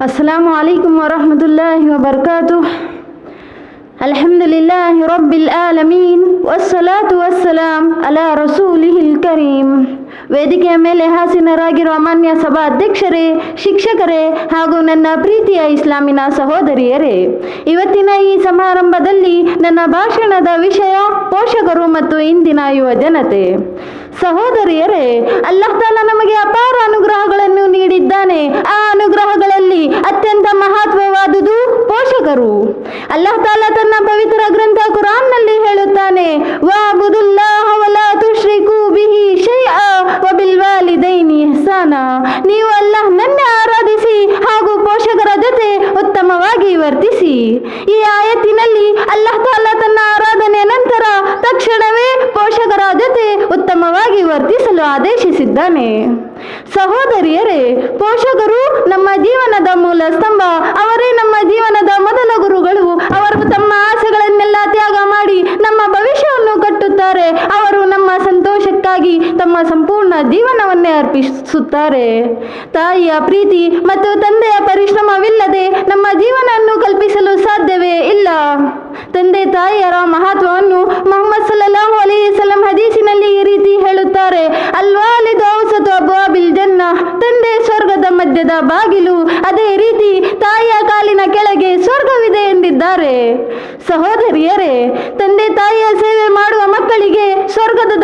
अस्सलामु अलैकुम वरहमतुल्लाहि वबरकातुह। अल्हम्दुलिल्लाहि रब्बिल आलमीन ವಸ್ಸಲಾತು ವಸ್ಸಲಾಂ ಅಲಾ ರಸೂಲಿಹಿಲ್ ಕರೀಂ. ವೇದಿಕೆಯ ಮೇಲೆ ಹಾಸೀನರಾಗಿರುವ ಮಾನ್ಯ ಸಭಾ ಅಧ್ಯಕ್ಷರೇ, ಶಿಕ್ಷಕರೇ ಹಾಗೂ ನನ್ನ ಪ್ರೀತಿಯ ಇಸ್ಲಾಮಿನ ಸಹೋದರಿಯರೇ, ಇವತ್ತಿನ ಈ ಸಮಾರಂಭದಲ್ಲಿ ನನ್ನ ಭಾಷಣದ ವಿಷಯ ಪೋಷಕರು ಮತ್ತು ಇಂದಿನ ಯುವ ಜನತೆ. ಸಹೋದರಿಯರೇ, ಅಲ್ಲಾಹ್ ತಾಲಾ ನಮಗೆ ಅಪಾರ ಅನುಗ್ರಹಗಳನ್ನು ನೀಡಿದ್ದಾನೆ. ಆ ಅನುಗ್ರಹಗಳಲ್ಲಿ ಅತ್ಯಂತ ಮಹತ್ವವಾದುದು ಪೋಷಕರು. ಅಲ್ಲಾಹ್ ತಾಲಾ ತನ್ನ ಪವಿತ್ರ ಗ್ರಂಥ ಕುರಾನ್ನಲ್ಲಿ ಹೇಳುತ್ತಾನೆ, ವಅಬುದುಲ್ಲಾಹ ವಲಾ ತುಶ್ರಿಕು ಬಿಹಿ ಶೈಆ ವಬಿಲ್ ವಾಲಿದೈನಿ ಇಹ್ಸಾನಾ. ನೀವು ಅಲ್ಲಾಹ್ನನ್ನೇ ಆರಾಧಿಸಿ ಹಾಗೂ ಪೋಷಕರ ಜೊತೆ ಉತ್ತಮವಾಗಿ ವರ್ತಿಸಿ. ಈ ಆಯತ್ತಿನಲ್ಲಿ ಅಲ್ಲಾಹ್ ತಾಲಾ ತನ್ನ ಆರಾಧನೆಯ ನಂತರ ತಕ್ಷಣವೇ ಪೋಷಕರ ಜೊತೆ ಉತ್ತಮವಾಗಿ ವರ್ತಿಸಲು ಆದೇಶಿಸಿದ್ದಾನೆ. ಸಹೋದರಿಯರೇ, ಪೋಷಕರು ನಮ್ಮ ಜೀವನದ ಮೂಲ ಸ್ತಂಭ. ಅವರೇ ನಮ್ಮ ಜೀವನದ ಮೊದಲ ಗುರುಗಳು. ಅವರು ತಮ್ಮ ಆಸೆಗಳನ್ನೆಲ್ಲ ತ್ಯಾಗ ಮಾಡಿ ನಮ್ಮ ಭವಿಷ್ಯವನ್ನು ಕಟ್ಟುತ್ತಾರೆ. ಅವರು ನಮ್ಮ ಸಂತೋಷಕ್ಕಾಗಿ ತಮ್ಮ ಸಂಪೂರ್ಣ ಜೀವನವನ್ನೇ ಅರ್ಪಿಸುತ್ತಾರೆ. ತಾಯಿಯ ಪ್ರೀತಿ ಮತ್ತು ತಂದೆಯ ಪರಿಶ್ರಮವಿಲ್ಲದೆ ನಮ್ಮ ಜೀವನವನ್ನು ಕಲ್ಪಿಸಲು ಸಾಧ್ಯವೇ ಇಲ್ಲ. ತಂದೆ ತಾಯಿಯರ ಮಹತ್ವವನ್ನು ಮುಹಮ್ಮದ್ ಸಲ್ಲಲ್ಲಾಹು ಅಲೈಹಿ ವಸಲ್ಲಂ ಹದೀಸಿನಲ್ಲಿ ಈ ರೀತಿ ಹೇಳುತ್ತಾರೆ, ಅಲ್ವಾಲಿದು ಔಸತು ಅಬ್ವಾಬಿಲ್ ಜನ್ನಾ. ತಂದೆ ಸ್ವರ್ಗದ ಮಧ್ಯದ ಬಾಗಿಲು, ಅದೇ ರೀತಿ ತಾಯಿಯ ಕಾಲಿನ ಕೆಳಗೆ ಸ್ವರ್ಗವಿದೆ ಎಂದಿದ್ದಾರೆ. ಸಹೋದರಿಯರೇ, ತಂದೆ ತಾಯಿಯ ಸೇವೆ ಮಾಡುವ ಮಕ್ಕಳಿಗೆ ಸ್ವರ್ಗದ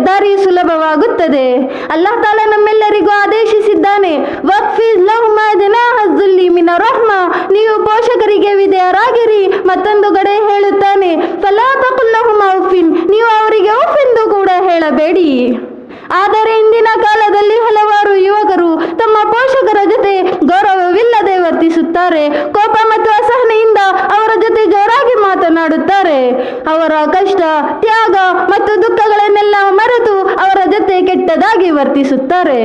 ದಾರಿ ಸುಲಭವಾಗುತ್ತದೆ. ಅಲ್ಲಾಹ್ ತಾಲಾ ನಮ್ಮೆಲ್ಲರಿಗೂ ಆದೇಶಿಸಿದ್ದಾನೆ, ವಕ್ಫಿಜ್ ಲಹುಮಾ ಜನಾಹ ಝುಲ್ಲಿ ಮಿನರ್ ರಹ್ಮಾ. ನೀವು ಪೋಷಕರಿಗೆ ವಿಧೇಯರಾಗಿರಿ. ಮತ್ತೊಂದು ಕಡೆ ಹೇಳುತ್ತಾನೆ, ಫಲಾ ತಕುಲ್ ಲಹುಮಾ ಉಫ್ಫಿನ್. ನೀವು ಅವರಿಗೆ ಉಫ್ ಎಂದು ಕೂಡ ಹೇಳಬೇಡಿ. ಆದರೆ ಇಂದಿನ ಕಾಲದಲ್ಲಿ ಹಲವಾರು ಯುವಕರು ತಮ್ಮ ಪೋಷಕರ ಜೊತೆ ಗೌರವವಿಲ್ಲದೆ ವರ್ತಿಸುತ್ತಾರೆ. ಕೋಪ ಮತ್ತು ಅಸಹನೆಯಿಂದ ಅವರ ಜೊತೆ ಜೋರಾಗಿ ಮಾತನಾಡುತ್ತಾರೆ. ಅವರ ಕಷ್ಟ, ತ್ಯಾಗ ಮತ್ತು ದುಃಖಗಳನ್ನೆಲ್ಲ ಮರೆತು ಅವರ ಜೊತೆ ಕೆಟ್ಟದಾಗಿ ವರ್ತಿಸುತ್ತಾರೆ.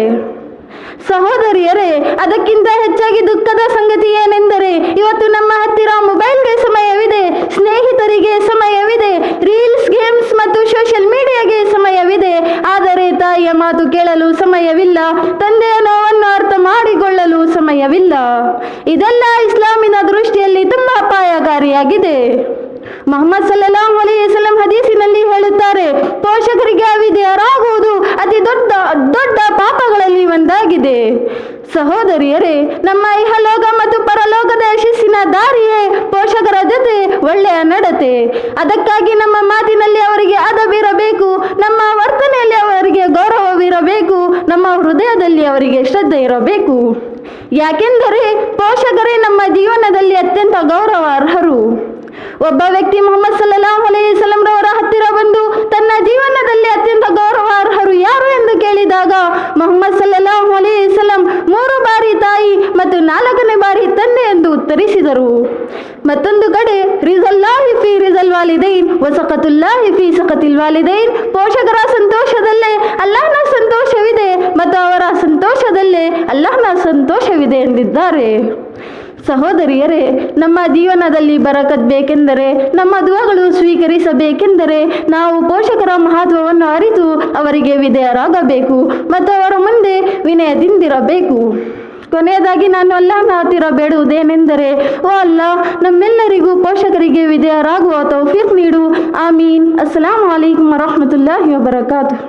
ಸಹೋದರಿಯರೇ, ಅದಕ್ಕಿಂತ ಹೆಚ್ಚಾಗಿ ದುಃಖದ ಸಂಗತಿ ಏನೆಂದರೆ, ಇವತ್ತು ನಮ್ಮ ಹತ್ತಿರ ಮೊಬೈಲ್ಗೆ ಸಮಯವಿದೆ, ಸ್ನೇಹಿತರಿಗೆ ಸಮಯವಿದೆ, ರೀಲ್ಸ್, ಗೇಮ್ಸ್ ಮತ್ತು ಸೋಷಿಯಲ್ ಮೀಡಿಯಾಗೆ ಸಮಯವಿದೆ. ಆದರೆ ತಾಯಿಯ ಮಾತು ಕೇಳಲು ಸಮಯವಿಲ್ಲ, ತಂದೆಯ ನೋವನ್ನು ಅರ್ಥ ಮಾಡಿಕೊಳ್ಳಲು ಸಮಯವಿಲ್ಲ. ಇದೆಲ್ಲ ಇಸ್ಲಾಮಿನ ದೃಷ್ಟಿಯಲ್ಲಿ ತುಂಬಾ ಅಪಾಯಕಾರಿಯಾಗಿದೆ. ಮುಹಮ್ಮದ್ ಸಲ್ಲಲ್ಲಾಹು ಅಲೈಹಿ ವಸಲ್ಲಂ ಹದೀಸಿನಲ್ಲಿ ಹೇಳುತ್ತಾರೆ, ಪೋಷಕರಿಗೆ ಅವಿಧೇಯರಾಗುವುದು ಅತಿ ದೊಡ್ಡ ಪಾಪಗಳಲ್ಲಿ ಒಂದಾಗಿದೆ. ಸಹೋದರಿಯರೇ, ನಮ್ಮ ಇಹಲೋಕ ಮತ್ತು ಪರಲೋಕದ ಯಶಸ್ಸಿನ ದಾರಿಯೇ ಪೋಷಕರ ಜೊತೆ ಒಳ್ಳೆಯ ನಡತೆ. ಅದಕ್ಕಾಗಿ ನಮ್ಮ ಮಾತಿನಲ್ಲಿ ಅವರಿಗೆ ಅದವಿರಬೇಕು, ನಮ್ಮ ವರ್ತನೆಯಲ್ಲಿ ಅವರಿಗೆ ಗೌರವವಿರಬೇಕು, ನಮ್ಮ ಹೃದಯದಲ್ಲಿ ಅವರಿಗೆ ಶ್ರದ್ಧೆ ಇರಬೇಕು. ಯಾಕೆಂದರೆ ಪೋಷಕರೇ ನಮ್ಮ ಜೀವನದಲ್ಲಿ ಅತ್ಯಂತ ಗೌರವಾರ್ಹರು. ಒಬ್ಬ ವ್ಯಕ್ತಿ ಮುಹಮ್ಮದ್ ಸಲ್ಲಲ್ಲಾಹು ಅಲೈಹಿ ವಸಲ್ಲಂ ರವರ ಹತ್ತಿರ ಬಂದು ತನ್ನ ಜೀವನದಲ್ಲಿ ಅತ್ಯಂತ ಗೌರವಾರ್ಹರು ಯಾರು ಎಂದು ಕೇಳಿದಾಗ ಮುಹಮ್ಮದ್ ಸಲ್ಲಲ್ಲಾಹು ಅಲೈಹಿ ವಸಲ್ಲಂ 3 ಬಾರಿ ತಾಯಿ ಮತ್ತು 4ನೇ ಬಾರಿ ತಂದೆ ಎಂದು ಉತ್ತರಿಸಿದರು. ಮತ್ತೊಂದು ಕಡೆ ರಿಜಲ್ಲಾಹಿ ಫಿ ರಿಜಲ್ ವಾಲಿದೈನ್ ವಸಕತುಲ್ಲಾಹಿ ಫಿ ಸಕತಿಲ್ ವಾಲಿದೈನ್. ಪೋಷಕರ ಸಂತೋಷದಲ್ಲೇ ಅಲ್ಲಾಹ್ನ ಸಂತೋಷವಿದೆ ಮತ್ತು ಅವರ ಸಂತೋಷದಲ್ಲೇ ಅಲ್ಲಾಹ್ನ ಸಂತೋಷವಿದೆ ಎಂದಿದ್ದಾರೆ. ಸಹೋದರಿಯರೇ, ನಮ್ಮ ಜೀವನದಲ್ಲಿ ಬರಕತ್ ಬೇಕೆಂದರೆ, ನಮ್ಮ ದುಆಗಳು ಸ್ವೀಕರಿಸಬೇಕೆಂದರೆ ನಾವು ಪೋಷಕರ ಮಹತ್ವವನ್ನು ಅರಿತು ಅವರಿಗೆ ವಿಧೇಯರಾಗಬೇಕು ಮತ್ತು ಅವರ ಮುಂದೆ ವಿನಯದಿಂದಿರಬೇಕು. ಕೊನೆಯದಾಗಿ ನಾನು ಅಲ್ಲಾಹನ ಹತ್ತಿರ ಬೇಡುವುದೇನೆಂದರೆ, ಓ ಅಲ್ಲಾಹ್, ನಮ್ಮೆಲ್ಲರಿಗೂ ಪೋಷಕರಿಗೆ ವಿಧೇಯರಾಗುವ ತೌಫೀಕ್ ನೀಡು. ಆಮೀನ್. ಅಸ್ಸಲಾಮು ಅಲೈಕುಂ ವರಹಮತುಲ್ಲಾಹಿ ವಬರಕಾತುಹ್.